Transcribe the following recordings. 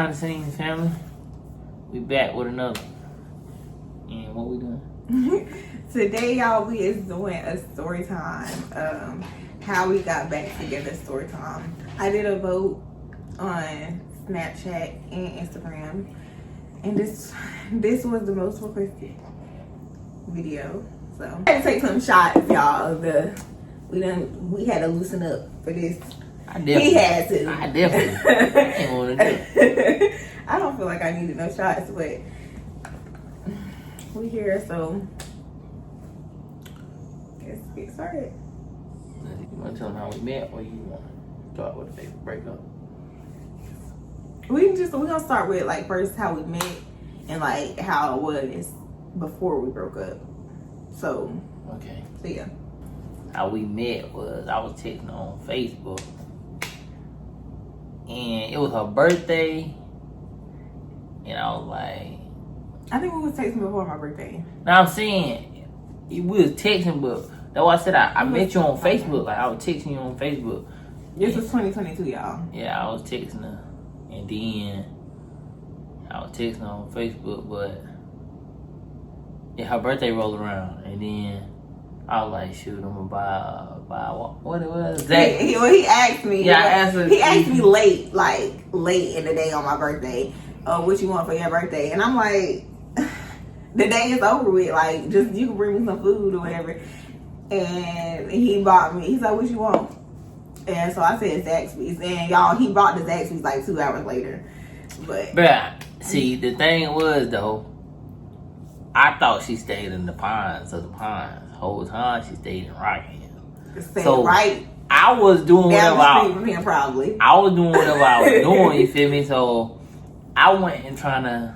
behind the scenes, family. We back with another. And what we doing? Today, y'all, we is doing a story time. How we got back together story time. I did a vote on Snapchat and Instagram, and this was the most requested video. So I had to take some shots, y'all. We had to loosen up for this. He had to. I definitely didn't want to do it. I don't feel like I needed no shots, but we here, so let's get started. You want to tell them how we met, or you want to start with a favorite breakup? We're gonna start with like first how we met and like how it was before we broke up. So Okay. So yeah. How we met was I was texting on Facebook, and it was her birthday, and I was like, I think we was texting before my birthday. now I'm saying we was texting, but that's why I said I met you on Facebook. Like I was texting you on Facebook. This was 2022, y'all. Yeah, I was texting her, and then I was texting her on Facebook, but yeah, her birthday rolled around, and then I was like, shoot, I'm gonna buy what it was. He asked me. Yeah, I asked her. He asked me late in the day on my birthday, what you want for your birthday, and I'm like, the day is over with. Like, just you can bring me some food or whatever. And he bought me. He's like, what you want? And so I said Zaxby's, and y'all, he brought the Zaxby's like 2 hours later. But see, the thing was though, I thought she stayed in the Pines. The whole time she stayed in Rockingham. So right, I was doing whatever I was doing whatever I was doing. You feel me? So I went and trying to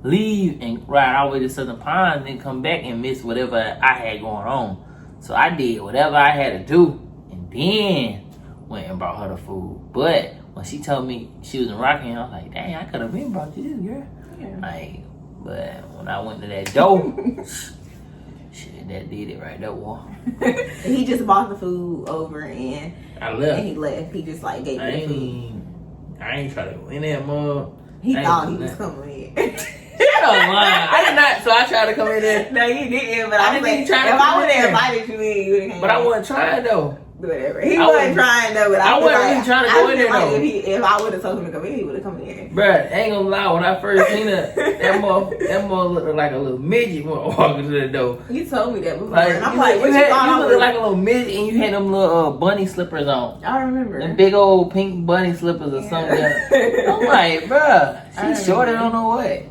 leave and ride all the way to Southern Pines, and come back and miss whatever I had going on. So I did whatever I had to do, and then went and brought her the food. But when she told me she was in Rockingham, I was like, dang, I could have been brought you this, girl. Yeah. Like, but when I went to that door, shit, that did it right there, boy. He just bought the food over and I left. And he left. He just like gave me the food. I ain't try to go in there, mom. He thought he was coming in. Shut up, man. I did not. So I tried to come in there. No, you didn't. But I was like, if try to I would have invited you in, you would have. But I wasn't trying though. Whatever. He wasn't trying though. But I wasn't really trying to go in there though. If I would have told him to come in, he would have come in. Bruh, ain't gonna lie. When I first seen her, that mother looked like a little midget walking to the door. You told me that before. Like, and I'm like, what you looked like a little midget, and you had them little bunny slippers on. I remember. Them big old pink bunny slippers or something. I'm like, bruh, she's short. I don't know what.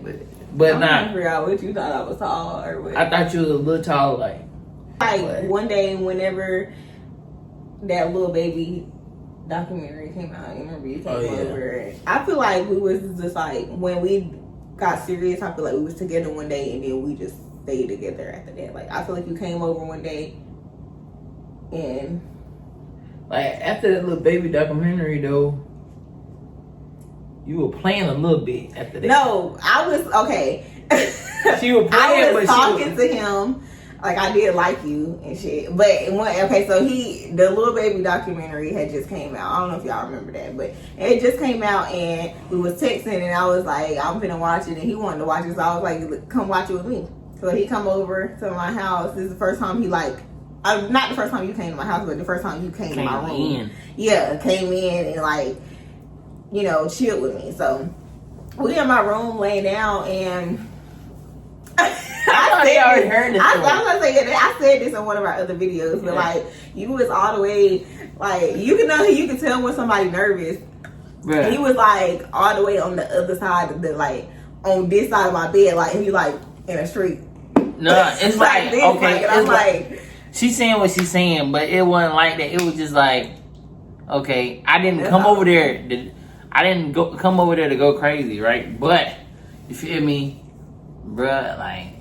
But I'm nah. trying to figure out what you thought I was tall or what. I thought you was a little tall, like one day whenever that little baby documentary came out, you remember you came over. I feel like we was just like, when we got serious, I feel like we was together one day and then we just stayed together after that. Like, I feel like you came over one day and like after that little baby documentary though, you were playing a little bit after that. No, I was okay. She was playing, I was talking to him. Like, I did like you and shit. But, so the little baby documentary had just came out. I don't know if y'all remember that, but it just came out and we was texting and I was like, I'm finna watch it, and he wanted to watch it, so I was like, come watch it with me. So he come over to my house. This is the first time he not the first time you came to my house, but the first time you came to my room. Yeah, came in and like, chilled with me. So we in my room laying down and I said this in one of our other videos, but like, you was all the way, like, you can tell when somebody nervous. Right. He was like all the way on the other side of on this side of my bed, like he like in a street. No, it's like this, okay, and I'm like, she's saying what she's saying, but it wasn't like that. It was just like, okay, I didn't come over there. I didn't come over there to go crazy, right? But you feel me, bruh? Like,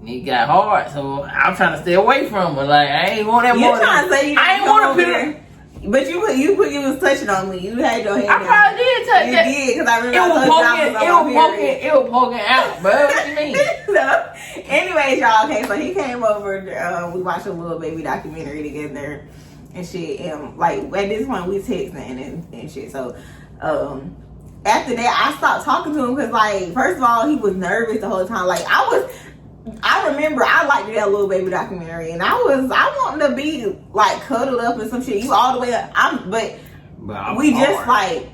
it got hard, so I'm trying to stay away from her. Like, I ain't want that more. You trying to say you I ain't want to put her. But you was touching on me. You had your hand. I probably did touch that. You did, because I remember it was poking out, bro. What you mean? So, anyways, y'all. Okay, so he came over. We watched a little baby documentary together and shit. And like at this point, we texting and shit. So, after that, I stopped talking to him because, like, first of all, he was nervous the whole time. Like, I remember I liked that Lil Baby documentary, and I wanted to be like cuddled up and some shit. You all the way up. But we hard. Just like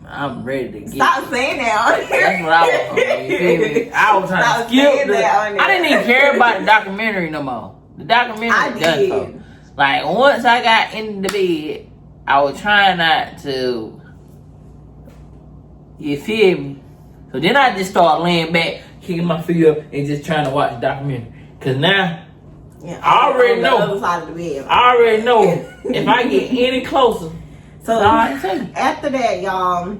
I'm ready to get. Stop saying that. That's what I was doing. You feel me? I was trying to skip that. I didn't even care about the documentary no more. The documentary done for. Like once I got in the bed, I was trying not to. You feel me? So then I just started laying back, kicking my feet up, and just trying to watch the documentary. Cause now, I already know. The other side of the bed. I already know if I get any closer. So after that, y'all,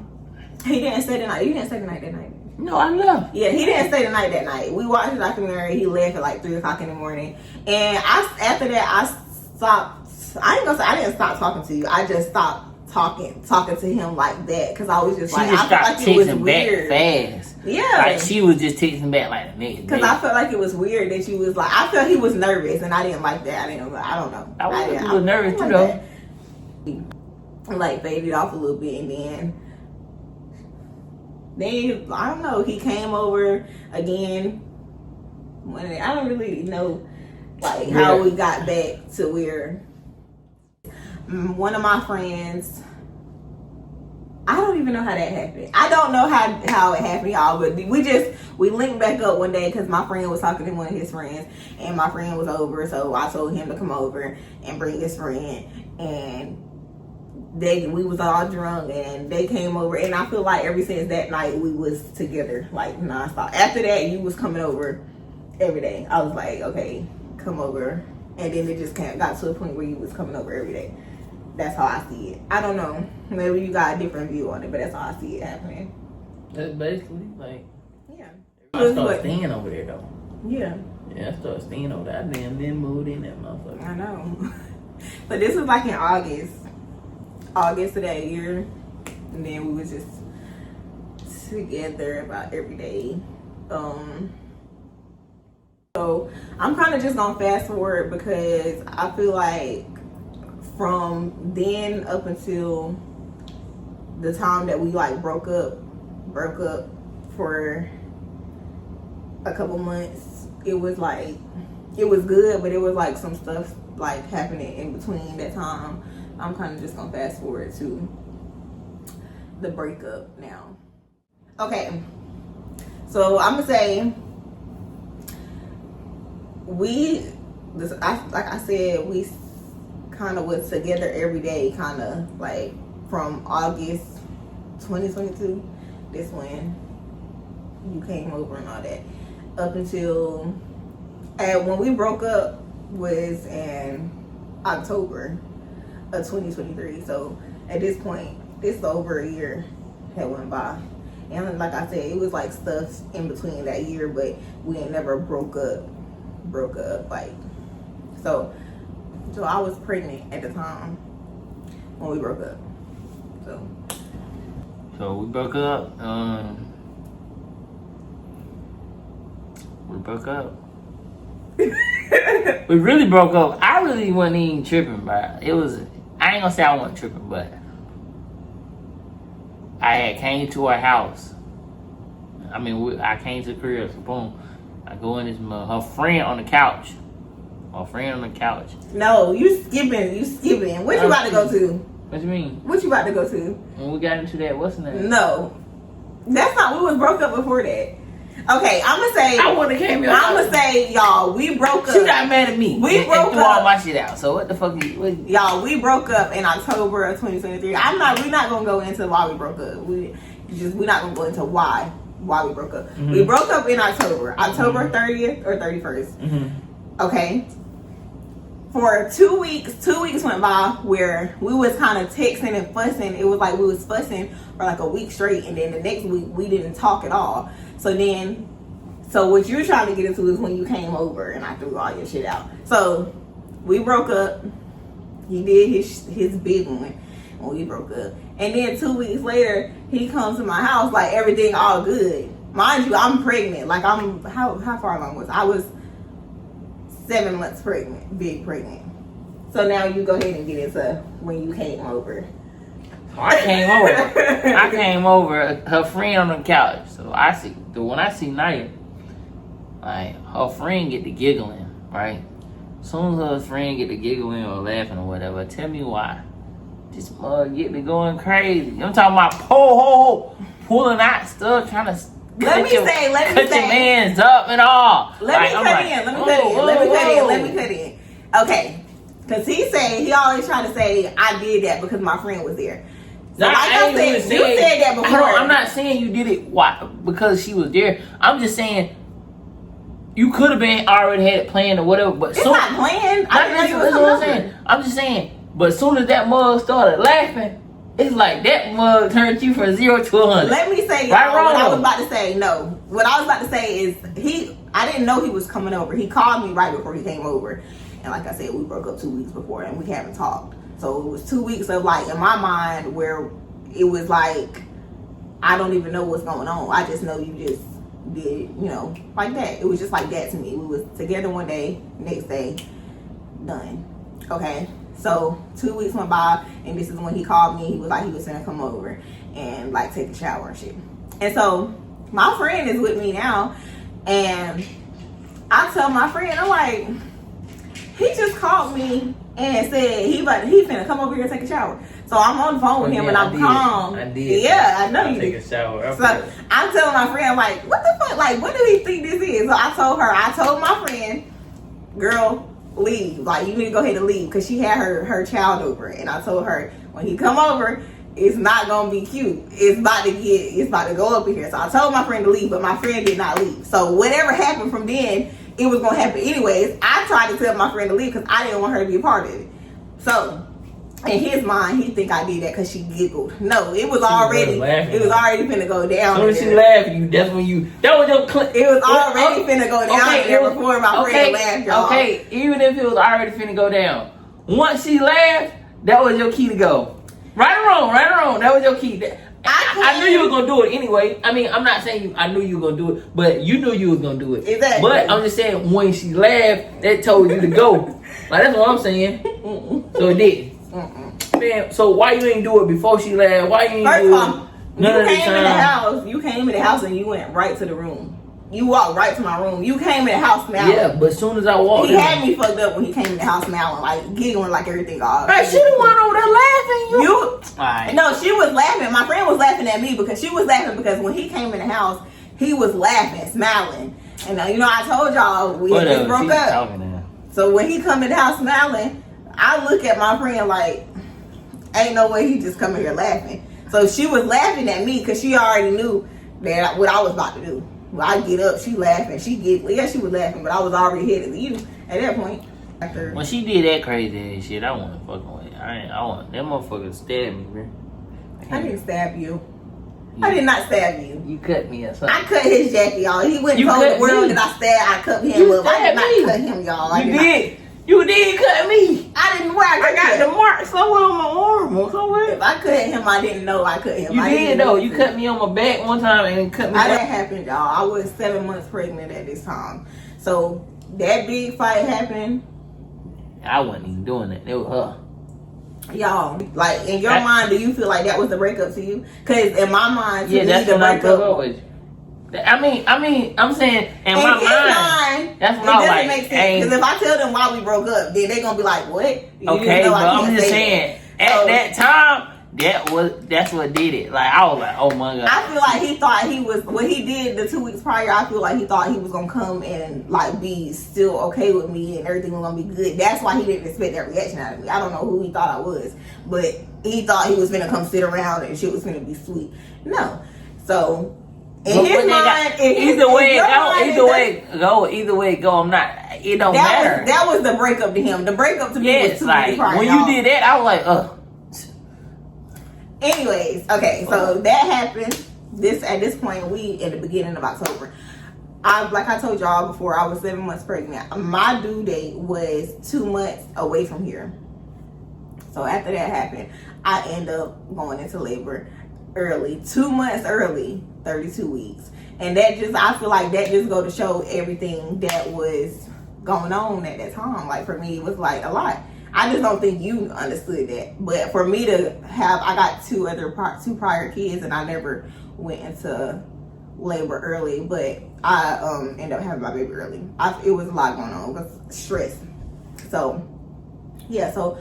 he didn't stay the night. You didn't stay the night that night. No, I left. Yeah, he didn't stay the night that night. We watched the documentary. He left at like 3 o'clock in the morning. And after that, I stopped. I ain't gonna say I didn't stop talking to you. I just stopped talking to him like that because I was just I felt like it was weird. Fast. Yeah, like she was just texting back like the next day. Because I felt like it was weird that you was like, I felt he was nervous and I didn't like that. I don't know. I was nervous too though. Like faded off a little bit, and then I don't know. He came over again. I don't really know like how we got back to where. One of my friends, I don't even know how that happened. I don't know how it happened, y'all, but we linked back up one day because my friend was talking to one of his friends, and my friend was over, so I told him to come over and bring his friend, and we was all drunk, and they came over, and I feel like ever since that night we was together like nonstop. After that, you was coming over every day. I was like, okay, come over, and then it just got to a point where you was coming over every day. That's how I see it. I don't know. Maybe you got a different view on it, but that's how I see it happening. That's basically like, yeah. I started staying over there though. Yeah. Yeah, I started staying over there. I then moved in that motherfucker. I know. But this was like in August of that year, and then we was just together about every day. So I'm kind of just gonna fast forward because I feel like from then up until the time that we like broke up for a couple months, it was good, but it was like some stuff like happening in between that time. I'm kind of just gonna fast forward to the breakup now. Okay, so I'm gonna say like I said, we kind of was together every day, kind of like from August 2022. This when you came over and all that, up until when we broke up was in October of 2023. So at this point, it's over a year had went by, and like I said, it was like stuff in between that year, but we ain't never broke up like so I was pregnant at the time when we broke up. So we broke up. We broke up. We really broke up. I really wasn't even tripping, bro. It was. I ain't gonna say I wasn't tripping, but I had came to her house. I mean, I came to the crib. So boom, I go in this her friend on the couch. Her friend on the couch. No, you skipping. What you about to go to? What you mean? What you about to go to? When we got into that, what's the name? No, that's not. We was broke up before that. Okay, I'm gonna say. I want to came here. I'm gonna say, y'all, we broke up. She got mad at me. We broke threw up. all my shit out. So what the fuck? Y'all, we broke up in October of 2023. We're not gonna go into why we broke up. We're not gonna go into why we broke up. Mm-hmm. We broke up in October 30th or 31st. Mm-hmm. Okay. For 2 weeks went by where we was kind of texting and fussing. It was like we was fussing for like a week straight, and then the next week we didn't talk at all. So what you're trying to get into is when you came over and I threw all your shit out. So we broke up. He did his big one when we broke up, and then 2 weeks later he comes to my house like everything all good. Mind you, I'm pregnant. Like how far along was I? Was 7 months pregnant, big pregnant. So now you go ahead and get into when you came over. I came over. Her friend on the couch. So when I see Naya, like her friend get to giggling, right? As soon as her friend get to giggling or laughing or whatever, tell me why. This mug get me going crazy. I'm talking about pulling out stuff, trying to let me say, cut your man's up and all. Let me cut in. Okay, because he always trying to say I did that because my friend was there. So nah, like I said, you said that before. I'm not saying you did it because she was there. I'm just saying you could have been already had it planned or whatever. But it's not planned. That's what I'm saying. I'm just saying. But as soon as that mug started laughing, it's like that mug turned you from 0 to 100. Let me say, right, what I was about to say. No, what I was about to say is I didn't know he was coming over. He called me right before he came over, and like I said, we broke up 2 weeks before, and we haven't talked. So it was 2 weeks of like in my mind where it was like I don't even know what's going on. I just know you just did, like that. It was just like that to me. We was together one day, next day, done. Okay. So 2 weeks went by, and this is when he called me. He was like he was gonna come over and like take a shower and shit. And so my friend is with me now, and I tell my friend, I'm like, he just called me and said he finna come over here and take a shower. So I'm on the phone with him and I'm calm. I did. Yeah, I know you take did. a shower. So I'm telling my friend, like, what the fuck? Like, what do he think this is? So I told my friend, girl, leave. Like, you need to go ahead and leave, because she had her child over. And I told her, when he come over, it's not gonna be cute. It's about to go up in here. So I told my friend to leave, but my friend did not leave. So whatever happened from then, it was gonna happen anyways. I tried to tell my friend to leave because I didn't want her to be a part of it. So in his mind, he think I did that because she giggled. No, it was already finna go down. So she laughed, that was your it was already finna go down before my friend laughed, y'all. Okay, even if it was already finna go down, once she laughed, that was your key to go. Right or wrong, that was your key. I knew you were gonna do it anyway. I mean, I'm not saying I knew you were gonna do it, but you knew you was gonna do it. Exactly. But I'm just saying, when she laughed, that told you to go. Like, that's what I'm saying. So it did. Man, so why you ain't do it before she laughed? Why you ain't do it none of the time? You came in the house and you went right to the room. You walked right to my room. You came in the house smiling. Yeah, but as soon as I walked he had me fucked up when he came in the house smiling, like giggling like everything off. Hey, she the one over there laughing. Right. No, she was laughing. My friend was laughing at me because she was laughing because when he came in the house, he was laughing, smiling. And I told y'all we just broke up. So when he come in the house smiling, I look at my friend like, ain't no way he just coming here laughing. So she was laughing at me because she already knew that what I was about to do. When I get up, she laughing, she giggled. Yeah, she was laughing, but I was already headed to you at that point. When she did that crazy shit, I wasn't fucking with it. I want that motherfucker stab me, bro. I didn't stab you. I did not stab you. You cut me or something. I cut his jacket, y'all. He went and told the world that I stabbed. I cut him up. I did not cut him, y'all. You did cut me. I didn't. I got the mark somewhere on my arm or somewhere. If I cut him, I didn't know I cut him. You did though. You cut me on my back one time and cut me. How that happened, y'all? I was 7 months pregnant at this time. So that big fight happened. I wasn't even doing it. It was her. Y'all, like in your mind, do you feel like that was the breakup to you? Because in my mind, that's when I broke up with you. I mean, I'm saying in my mind, that's what I was like. Make sense. Because if I tell them why we broke up, then they're gonna be like, "What?" Okay, but I'm just saying, at that time, that's what did it. Like, I was like, "Oh my god." I feel like he thought he was what he did the 2 weeks prior. I feel like he thought he was gonna come and like be still okay with me and everything was gonna be good. That's why he didn't expect that reaction out of me. I don't know who he thought I was, but he thought he was gonna come sit around and shit was gonna be sweet. No, so. In his mind, either way go. I'm not. It don't matter. That was the breakup to him. The breakup to me was 2 weeks prior. When you did that, I was like, Anyways, okay, so that happened. At this point, we in the beginning of October. Like I told y'all before, I was 7 months pregnant. My due date was 2 months away from here. So after that happened, I end up going into labor early, 2 months early, 32 weeks. And I feel like that just go to show everything that was going on at that time. Like for me, it was like a lot. I just don't think you understood that. But for me to have, I got two prior kids, and I never went into labor early, but I ended up having my baby early. It was a lot going on. It was stress. So yeah, so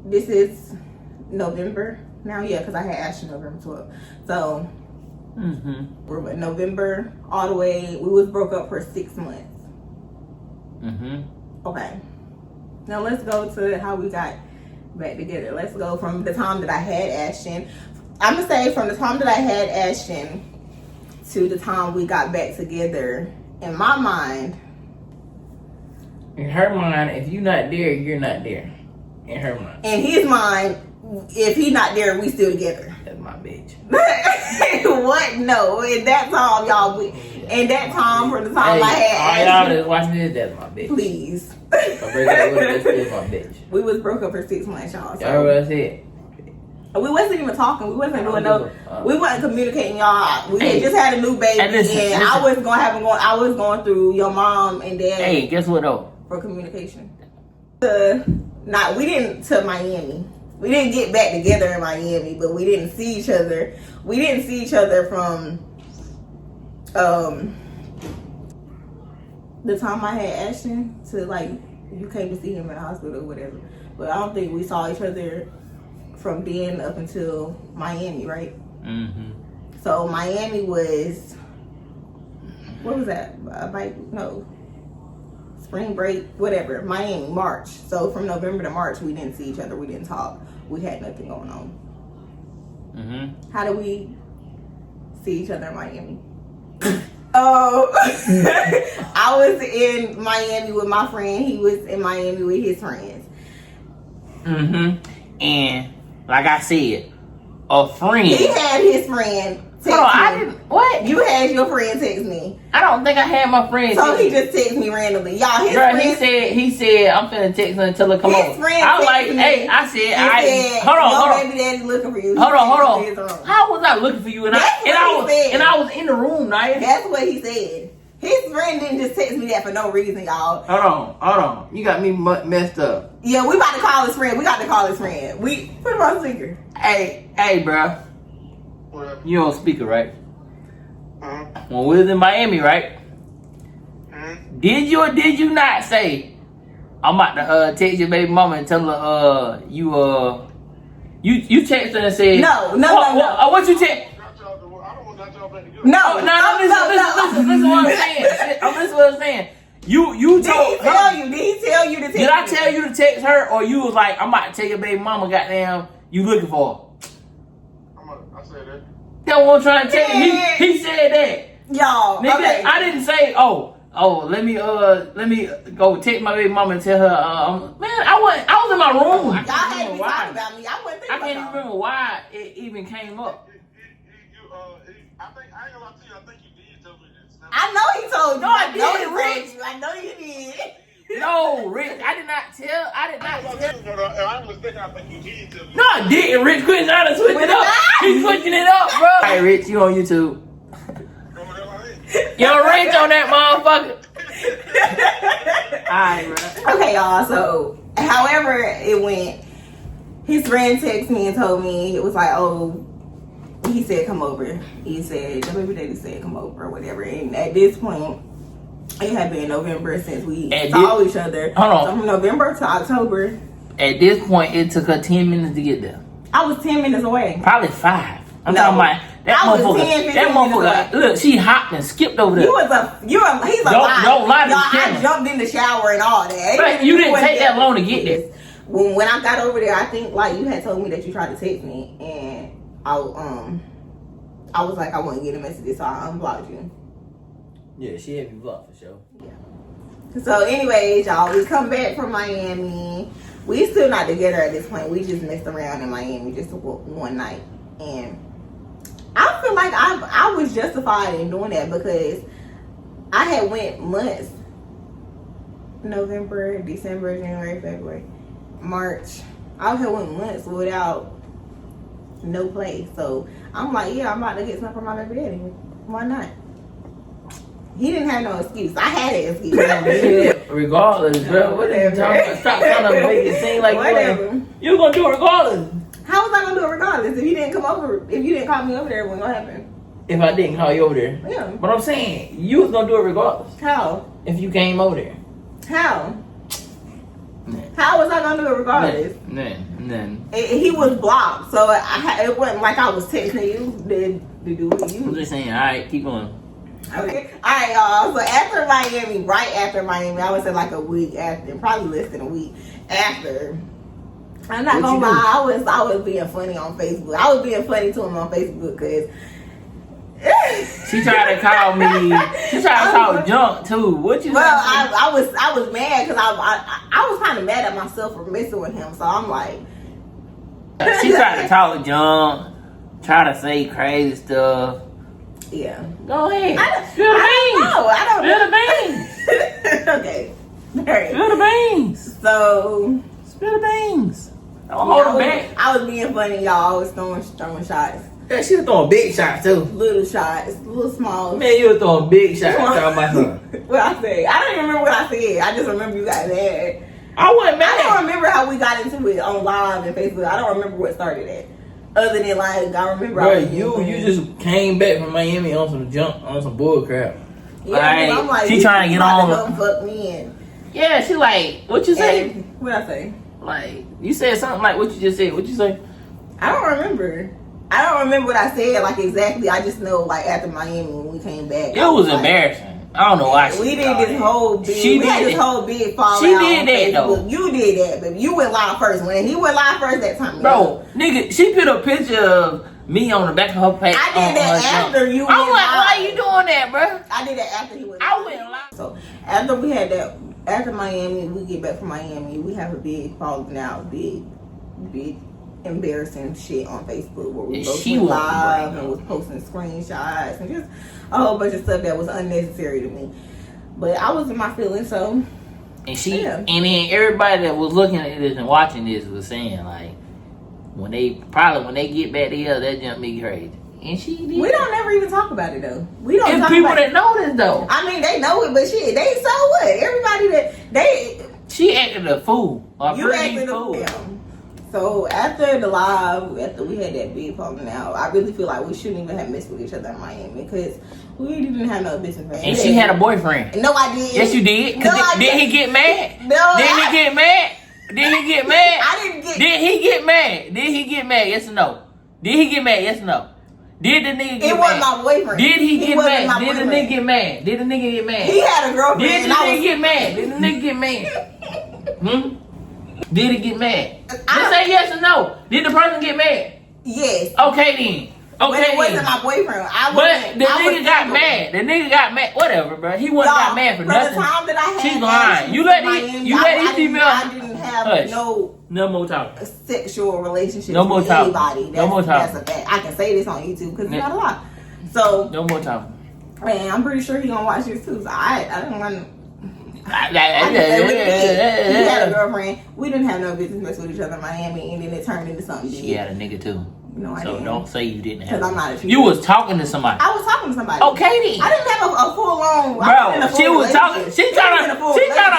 this is November now, yeah, because I had Ashton November 12th. So we're in November all the way. We was broke up for 6 months. Okay. Now let's go to how we got back together. Let's go from the time that I had Ashton. I'm gonna say from the time that I had Ashton to the time we got back together. In my mind, in her mind, if you're not there, you're not there. In her mind. In his mind, if he's not there, we still together. That's my bitch. What? No. In that time, y'all. In that time, from the time I had all y'all that's watching this, that's my bitch. Please. So break up with her, that's still my bitch. We was broke up for 6 months, y'all. Y'all heard what I said? We wasn't even talking. We wasn't doing no. We wasn't communicating, y'all. We had just had a new baby, and I was going through your mom and dad. Hey, guess what though? For communication. We didn't to Miami. We didn't get back together in Miami, but we didn't see each other. We didn't see each other from the time I had Ashton to like you came to see him in the hospital or whatever. But I don't think we saw each other from then up until Miami, right? So Miami was, what was that? Spring break, whatever. Miami, March. So from November to March, we didn't see each other. We didn't talk. We had nothing going on. How do we see each other in Miami? I was in Miami with my friend. He was in Miami with his friends. And like I said, a friend. He had his friend text me. I didn't. What? You had your friend text me. I don't think I had my friend. So he just texted me randomly, y'all. His girl, friend, he said I'm finna text her and tell her come his on. Friend I was like, me. hey, I said, hold on. Baby daddy looking for you. Hold on. How was I looking for you? And I was in the room, Naya. That's what he said. His friend didn't just text me that for no reason, y'all. Hold on. You got me messed up. Yeah, we about to call his friend. We got to call his friend. We put him on speaker. Hey, bro. What? You on speaker, right? When we was in Miami, right? Did you or did you not say, I'm about to text your baby mama and tell her you text her and said No. What you text? No. Listen what I'm saying. Listen what I'm saying. You told Did he tell you to text? Did I tell you to text her, or you was like, I'm about to tell your baby mama, goddamn, you looking for her? I said that. That's what I'm trying to tell you. He said that. Y'all, nigga, okay. I didn't say, let me go text my baby mama and tell her, man, I was in my room. Y'all had me talking about me. I wasn't thinking I can't even remember why it even came up. I ain't gonna lie to you. I think you did tell me this. I know he told you. No, I didn't, Rich. I know you did. No, Rich, I did not tell. I'm mistaken. I think you did tell me. No, I didn't. Rich couldn't switch it up. He's switching it up, bro. Hey, Rich, you on YouTube? Yo, Rich on that motherfucker. Alright, bro. Okay, y'all. So, however it went, his friend texted me and told me it was like, he said come over. He said the baby daddy said come over or whatever. And at this point, it had been November since we saw each other. Hold on. So from November to October. At this point, it took her 10 minutes to get there. I was 10 minutes away. Probably 5. I'm talking about that motherfucker. That motherfucker. Look, she hopped and skipped over there. He's a lie. Don't lie to the I camera. jumped in the shower and all that. But you didn't take that long to get there. When I got over there, I think like you had told me that you tried to text me, and I was like I wouldn't get a message, so I unblocked you. Yeah, she had me blocked for sure. Yeah. So anyways, y'all, we come back from Miami. We still not together at this point. We just messed around in Miami just one night, and I feel like I was justified in doing that because I had went months. November, December, January, February, March. I had went months without no play. So I'm like, yeah, I'm about to get something from my baby daddy. Why not? He didn't have no excuse. I had an excuse. Regardless, bro. What are you talking about? Stop trying to make it seem like you were gonna do it regardless. How was I gonna do it regardless? If you didn't come over, if you didn't call me over there, what's gonna happen? If I didn't call you over there. Yeah. But I'm saying, you was gonna do it regardless. How? If you came over there. How? How was I gonna do it regardless? None. He was blocked, so it wasn't like I was texting you to do with you. I'm just saying, alright, keep going. Okay. Alright, y'all. So after Miami, right after Miami, I would say like a week after, probably less than a week after. I'm not gonna lie, I was being funny on Facebook. I was being funny to him on Facebook because she tried to call me. She tried to talk junk too. What you? Well, I was mad because I was kind of mad at myself for messing with him. So I'm like, she tried to talk junk, try to say crazy stuff. Yeah. Go ahead. I don't know. Okay. All right. Spill the beans. So. Spill the beans. Don't hold them back. I was being funny, y'all. I was throwing shots. Yeah, she was throwing big shots too. Little shots, little small. Man, you were throwing big shots. What I said? I don't even remember what I said. I just remember you got mad. I wasn't mad. I don't remember how we got into it on live and Facebook. I don't remember what started it. Other than like, I remember. Bro, you just came back from Miami on some bull crap. Yeah, I'm like, she trying to get on. Come fuck me in. Yeah, she like, what you say? What I say? Like, you said something like what you just said. What you say? I don't remember. I don't remember what I said like exactly. I just know like after Miami when we came back. It was embarrassing. I don't know why we did this whole big. We had this whole big fallout. She did that though. You did that, but you went live first. When he went live first that time, bro, nigga, she put a picture of me on the back of her page. I did that after you. I'm like, why you doing that, bro? I did that after he went. I went live. So after we had that, after Miami, we get back from Miami. We have a big falling out, big embarrassing shit on Facebook where we both went live and was posting screenshots and just a whole bunch of stuff that was unnecessary to me. But I was in my feelings, so. And and then everybody that was looking at this and watching this was saying like, when they get back together, that jump me crazy. And she did. We don't ever even talk about it though. We don't. And people that know this though. I mean, they know it, but shit, they so what? Everybody she acted a fool. You acted a fool. So after the live, after we had that big falling out, I really feel like we shouldn't even have messed with each other in Miami because we didn't have no business. And she had a boyfriend. No, I didn't. Yes, you did. No, did he get mad? No, Did he get mad? Did he get mad? I didn't get. Did he get mad? Did he get mad? Yes or no? Did he get mad? Yes or no? Did the nigga get mad? It wasn't my boyfriend. Did he get mad? Did the nigga get mad? Did the nigga get mad? He had a girlfriend. Did the nigga get mad? Did the nigga get mad? Did he get mad? Just say yes or no. Did the person get mad? Yes. Okay then. But it wasn't my boyfriend. But the nigga got mad. The nigga got mad. Whatever, bro. He wasn't got mad for nothing. The time that I had she's lying. You let these females. I didn't have no more talking. Sexual relationship no more with talking. anybody. No more talking. That's a fact. I can say this on YouTube because it's not a lot. So no more talking. Man, I'm pretty sure he gonna watch this too. So I don't want to. He had a girlfriend. We didn't have no business mess with each other in Miami, and then it turned into something. She had a nigga too. No, I so didn't. Don't say you didn't have. Because I'm not a cheater. You was talking to somebody. I was talking to somebody. Okay then. I didn't have a full on. Bro, she was talking. She trying to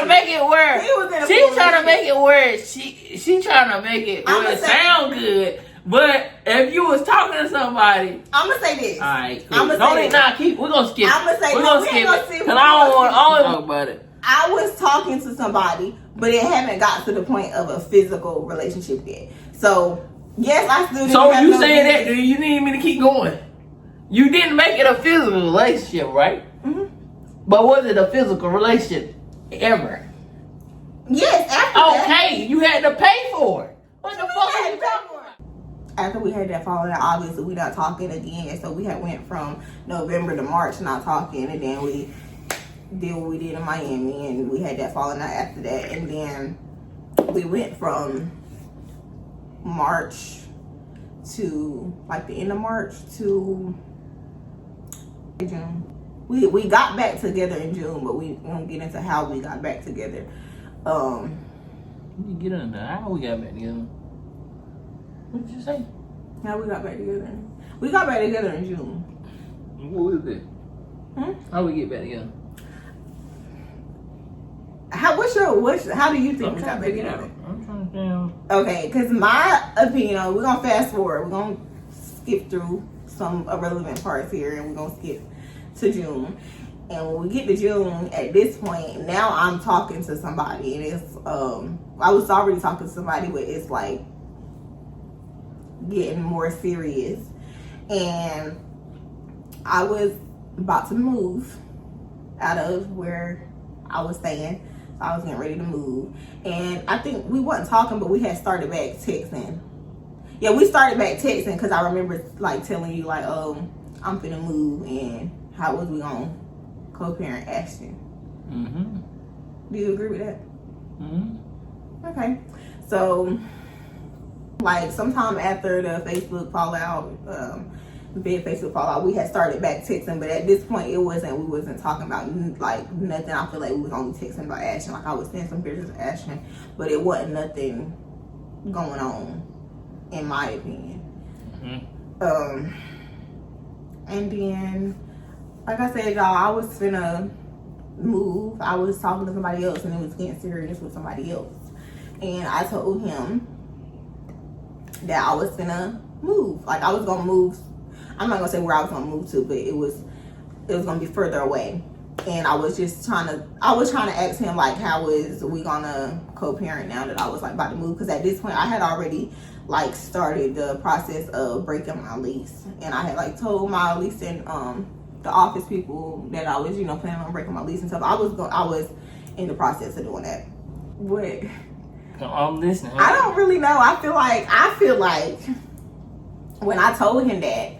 make it work. She trying to make it work. She trying to make it sound good. But if you was talking to somebody, I'm gonna say this. All right, cool. We're gonna skip. I'm gonna say we're gonna skip it because I don't want to talk about it. I was talking to somebody, but it haven't got to the point of a physical relationship yet. So yes, I still. So you saying that? Do you need me to keep going? You didn't make it a physical relationship, right? Mm-hmm. But was it a physical relationship ever? Yes. After that, you had to pay for it. What the fuck are you talking about? After we had that falling out, obviously we not talking again. So we had went from November to March not talking, and then we did what we did in Miami, and we had that falling out after that, and then we went from March to like the end of March to June. We got back together in June, but we won't get into how we got back together. You get into how we got back together. What did you say? How we got back together? We got back together in June. What was it? How we get back together? How do you think we got back together? I'm trying to figure. Okay, because my opinion, we're gonna fast forward. We're gonna skip through some irrelevant parts here, and we're gonna skip to June. And when we get to June, at this point, now I'm talking to somebody, and it's I was already talking to somebody, but it's like getting more serious. And I was about to move out of where I was staying. So I was getting ready to move. And I think we wasn't talking, but we had started back texting. Yeah, we started back texting because I remember like telling you like, oh, I'm finna move, and how was we gonna co-parent Ashton? Do you agree with that? Okay. So like sometime after the Facebook fallout, big Facebook fallout, we had started back texting, but at this point we wasn't talking about like nothing. I feel like we was only texting about Ashton. Like I was sending some pictures of Ashton, but it wasn't nothing going on, in my opinion. And then, like I said, y'all, I was finna move. I was talking to somebody else, and it was getting serious with somebody else. And I told him that I was finna move. Like I was gonna move. I'm not gonna say where I was gonna move to, but it was gonna be further away. And I was trying to ask him like, how is we gonna co-parent now that I was like about to move? Because at this point I had already like started the process of breaking my lease, and I had like told my lease and the office people that I was planning on breaking my lease and stuff. I was in the process of doing that. But I'm listening. I don't really know. I feel like when I told him that,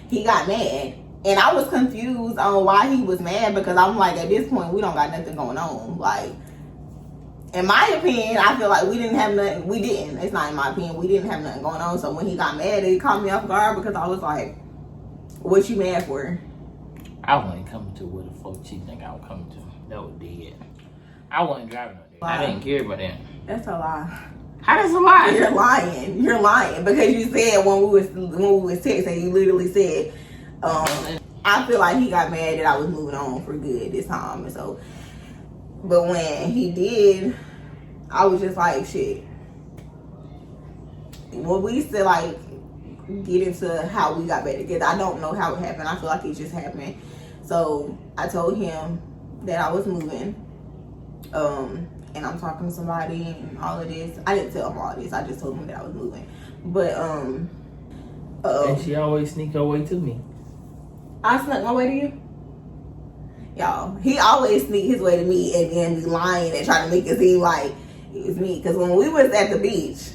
he got mad. And I was confused on why he was mad, because I'm like, at this point, we don't got nothing going on. Like, in my opinion, I feel like we didn't have nothing. We didn't. It's not in my opinion. We didn't have nothing going on. So when he got mad, it caught me off guard, because I was like, what you mad for? I wasn't coming to where the fuck she think I was coming to. That was dead. I wasn't driving up there. I didn't care about that. That's a lie. How that's a lie? You're lying because you said when we was texting, you literally said, I feel like he got mad that I was moving on for good this time. And so, but when he did, I was just like, shit. When we used to like get into how we got back together, I don't know how it happened. I feel like it just happened. So I told him that I was moving, and I'm talking to somebody and all of this. I didn't tell him all this. I just told him that I was moving. But and she always sneak her way to me. I snuck my way to you? Y'all, he always sneak his way to me and then be lying and trying to make it seem like it was me. Because when we was at the beach,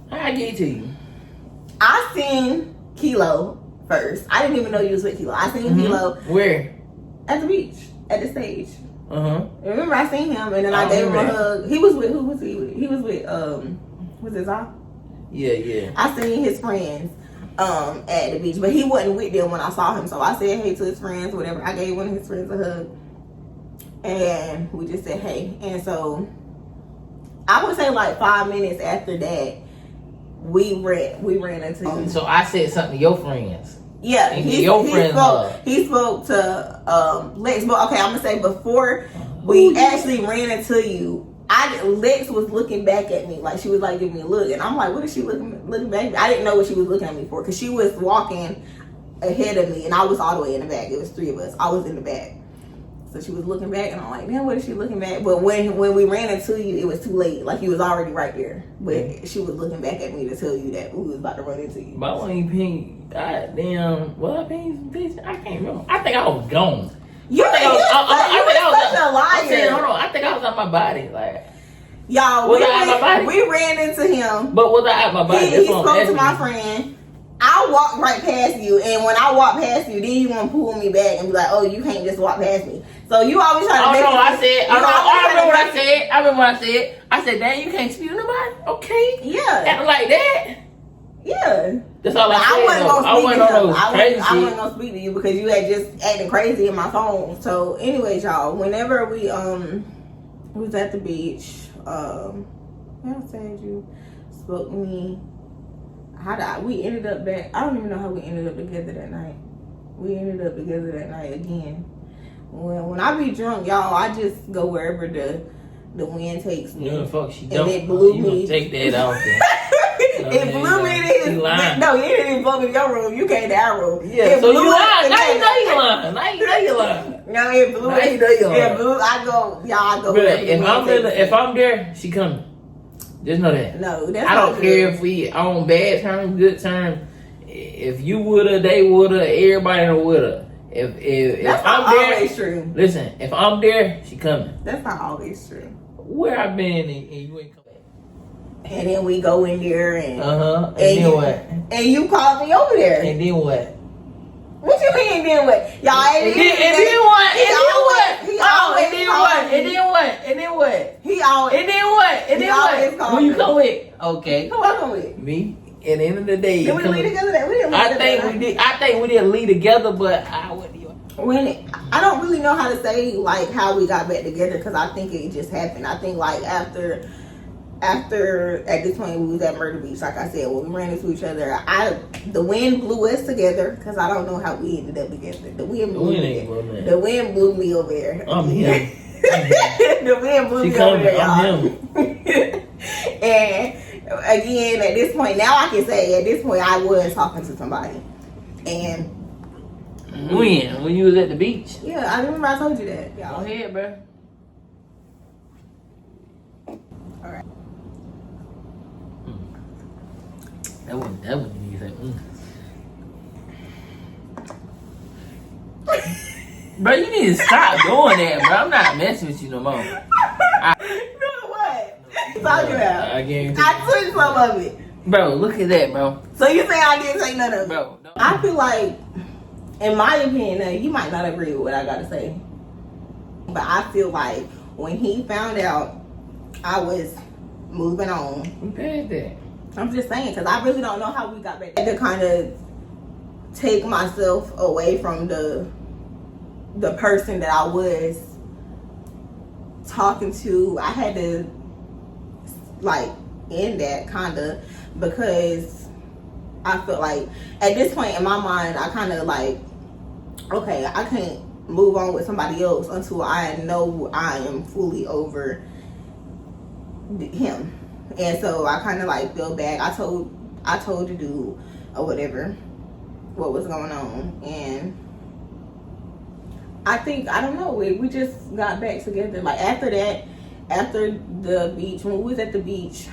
I get to you. I seen Kilo first. I didn't even know you was with Kilo. I seen Kilo. Where? At the beach. At the stage. Remember I seen him and then I gave him a hug. He was with, who was he with? He was with, was it Zah? Yeah. I seen his friends at the beach, but he wasn't with them when I saw him. So I said hey to his friends, whatever. I gave one of his friends a hug, and we just said hey. And so I would say like 5 minutes after that, we ran into him. So I said something to your friends. Yeah, he spoke to Lex. But okay, I'm gonna say before we actually ran into you, Lex was looking back at me, like she was like giving me a look, and I'm like, what is she looking back at me? I didn't know what she was looking at me for, because she was walking ahead of me and I was all the way in the back. It was 3 of us. I was in the back. So she was looking back and I'm like, man, what is she looking back? But when we ran into you, it was too late. Like you was already right there. But she was looking back at me to tell you that we was about to run into you. But when you ping, goddamn, what I ping, bitch? I can't remember. I think I was gone. You such a liar. Hold on. I think I was out my body. Like, y'all, we ran into him. But was I out my body? He spoke to my friend. I walked right past you, and when I walked past you, then you want to pull me back and be like, oh, you can't just walk past me. So you always try to make I remember what I said. I said, damn, you can't speak to nobody? Okay. Yeah. Acting like that? Yeah. That's all I said. I wasn't I wasn't gonna speak to you because you had just acting crazy in my phone. So anyways, y'all, whenever we was at the beach, how said you spoke to me. We ended up back. I don't even know how we ended up together that night. We ended up together that night again. When I be drunk, y'all, I just go wherever the wind takes me. Yeah, fuck, she and don't. it blew You me. take that off there. It blew me to his. No, it didn't blow me to your room. You came to our room. Yeah, it so you blew lying. it- Now you know you lying. Now you know you lying. No, it blew Now it. you know you lying. It blew. I go. But wherever the if wind takes me. if I'm there, she coming. Just know that. No, that's I not don't care true. if we on bad terms, good terms. If you woulda, they woulda, everybody woulda. If That's I'm not there, always true. listen. If I'm there, she coming. That's not always true. Where I been and you ain't coming. And then we go in there and And then you, what? And you called me over there. And then what? What you mean? Then what? Y'all And then what? And then what? He Oh, always and then called what? me. And then what? And then what? He always. And then what? And He then always what? called Who you me. come with? Okay. Who I come with? Me. At the end of the day, Did we leave together? We didn't leave I together. think we did. I think we didn't leave together, but I wouldn't. I don't really know how to say like how we got back together because I think it just happened. I think like after at this point we was at Murder Beach, like I said, when we ran into each other, the wind blew us together because I don't know how we ended up together. The wind blew me. The wind blew me over there. I'm him. The wind blew me over there, y'all. And again, at this point, now I can say at this point I was talking to somebody, and. When you was at the beach? Yeah, I remember I told you that. Go ahead, bro. All right. That wasn't you said. Bro, you need to stop doing that, bro. I'm not messing with you no more. No, what? You talking about? I guarantee. I took some of it. Bro, look at that, bro. So you say I didn't take none of it? Bro, no. I feel like, in my opinion, now, you might not agree with what I gotta say, but I feel like when he found out I was moving on, We passed that. I'm just saying, because I really don't know how we got back to kind of take myself away from the person that I was talking to. I had to like end that kind of because I felt like at this point in my mind I kind of like, okay, I can't move on with somebody else until I know I am fully over him. And so I kind of like feel bad. I told the dude or whatever what was going on, and I think, I don't know, we just got back together. Like after the beach, when we was at the beach,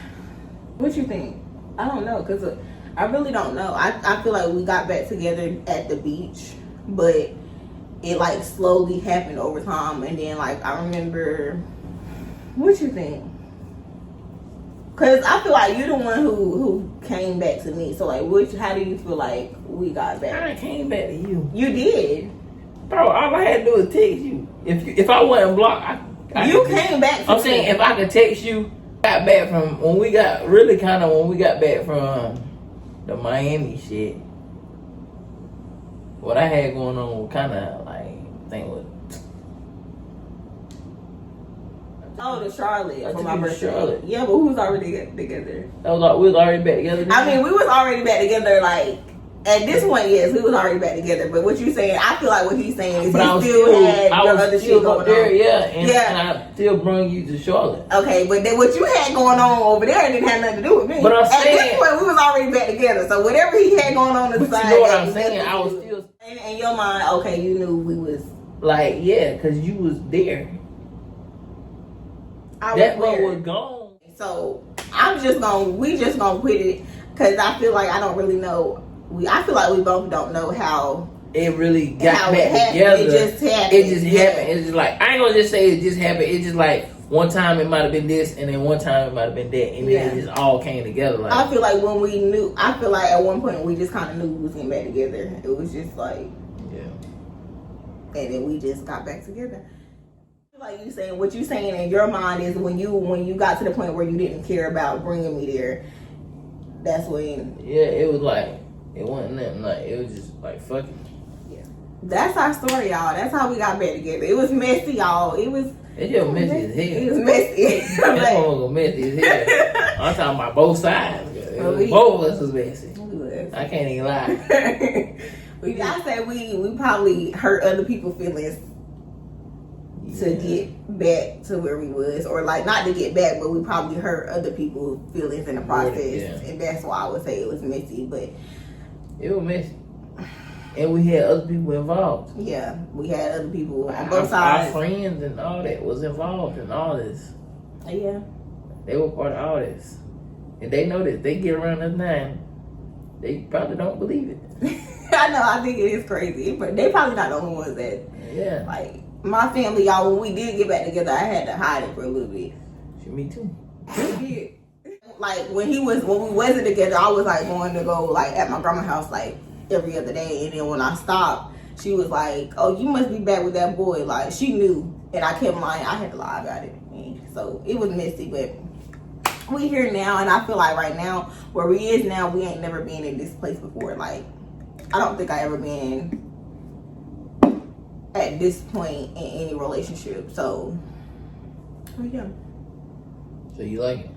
what you think? I don't know, because I really don't know. I feel like we got back together at the beach, but it like slowly happened over time. And then like I remember, what you think? Because I feel like you're the one who came back to me. So like, how do you feel like we got back? I came back to you. You did. Bro, all I had to do was text you. If I wasn't blocked, you came back to I'm saying if I could text you, got back from when we got back from the Miami shit. What I had going on kind of like, I think was. Oh, the Charlotte for my birthday. Charlotte. Yeah, but we was already together. That was like we was already back together. I mean, we was already back together. Like at this point, yes, we was already back together. But what you saying? I feel like what he's saying is but he still had I your was other still shit up going there, on. yeah, and I still bring you to Charlotte. Okay, but then what you had going on over there didn't have nothing to do with me. But I'm at saying, this point, we was already back together. So whatever he had going on the side, you know what I'm saying? I was still in your mind. Okay, you knew we was like, yeah, because you was there. That one was gone. So we just gonna quit it because I feel like I don't really know. I feel like we both don't know how it really got how back together. It just happened. It just happened. It's just like, I ain't gonna just say it just happened. It's just like one time it might have been this, and then one time it might have been that, and then it just all came together. Like, I feel like when we knew, I feel like at one point we just kind of knew we was getting back together. It was just like, yeah, and then we just got back together. Like you saying, what you saying in your mind is when you got to the point where you didn't care about bringing me there, that's when. Yeah, it was like, it wasn't nothing. Like, it was just like, fuck it. Yeah, that's our story, y'all. That's how we got back together. It was messy, y'all. It's just messy as hell. It was messy. That one was messy as hell. I'm talking about both sides. Both of us was messy. I can't even lie. I said we probably hurt other people's feelings to get back to where we was, or like not to get back, but we probably hurt other people's feelings in the process, and that's why I would say it was messy. But it was messy, and we had other people involved. Yeah, we had other people on both sides. Our friends and all that was involved in all this. Yeah, they were part of all this, and they know that they get around us now. They probably don't believe it. I know. I think it is crazy, but they probably not the only ones that. Like my family, y'all. When we did get back together, I had to hide it for a little bit. Me too. Like when we wasn't together, I was like going to go like at my grandma's house like every other day, and then when I stopped, she was like, "Oh, you must be back with that boy." Like she knew, and I kept lying. I had to lie about it, so it was messy, but. We here now, and I feel like right now, where we is now, we ain't never been in this place before. Like, I don't think I ever been at this point in any relationship. So, yeah. So you like it?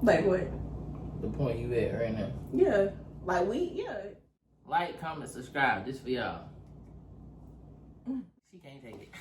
Like what? The point you at right now? Yeah. Like Like, comment, subscribe. This for y'all. She can't take it.